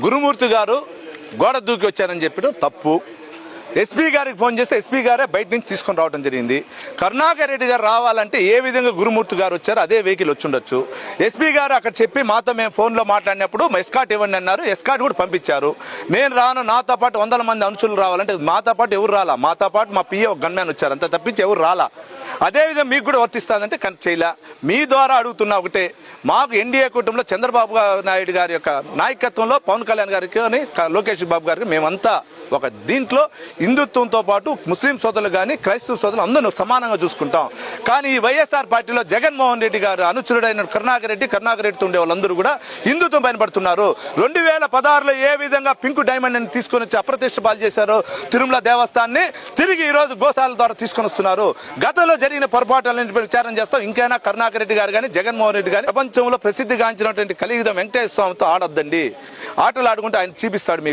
గురుమూర్తి గారు గోడ దూకి వచ్చారని చెప్పడం తప్పు. ఎస్పీ గారికి ఫోన్ చేస్తే ఎస్పీ గారే బయట నుంచి తీసుకొని రావడం జరిగింది. కరుణాకర్ రెడ్డి గారు రావాలంటే ఏ విధంగా గురుమూర్తి గారు వచ్చారో అదే వెహికల్ వచ్చి ఉండొచ్చు. ఎస్పీ గారు అక్కడ చెప్పి మాతో మేము ఫోన్లో మాట్లాడినప్పుడు ఎస్కాట్ ఇవ్వండి అన్నారు. ఎస్కాట్ కూడా పంపించారు. నేను రాను, నాతో పాటు 100 మంది అనుచులు రావాలంటే మాతో పాటు ఎవరు రాలా. మాతో పాటు మా పిఏ ఒక గన్మ్యాన్ వచ్చారు, అంత తప్పించి ఎవరు రాలా. అదేవిధంగా మీకు కూడా వర్తిస్తుందంటే చేయలే. మీ ద్వారా అడుగుతున్నా ఒకటే, మాకు ఎన్డీఏ కూటమిలో చంద్రబాబు నాయుడు గారి యొక్క నాయకత్వంలో పవన్ కళ్యాణ్ గారికి లోకేష్ బాబు గారికి మేమంతా ఒక దీంట్లో హిందుత్వంతో పాటు ముస్లిం సోదరులు కానీ క్రైస్తవ సోదరులు అందరూ సమానంగా చూసుకుంటాం. కానీ ఈ వైఎస్ఆర్ పార్టీలో జగన్మోహన్ రెడ్డి గారు అనుచరుడైన కరుణాకర్ రెడ్డితో ఉండే వాళ్ళందరూ కూడా హిందుత్వం పైన పడుతున్నారు. 2016లో ఏ విధంగా పింక్ డైమండ్ అని తీసుకొని వచ్చి అప్రతిష్ట పాలు చేశారో తిరుమల దేవస్థానాన్ని తిరిగి ఈ రోజు గోశాల ద్వారా తీసుకొని వస్తున్నారు. గతంలో జరిగిన పొరపాట్లను విచారణ చేస్తాం. ఇంకైనా కరుణాకర్ రెడ్డి గారు కానీ జగన్మోహన్ రెడ్డి గారి ప్రపంచంలో ప్రసిద్ధిగాంచినటువంటి కలియుగ వెంకటేశ్వర స్వామితో ఆడొద్దండి. ఆటలు ఆడుకుంటే ఆయన చూపిస్తాడు మీకు.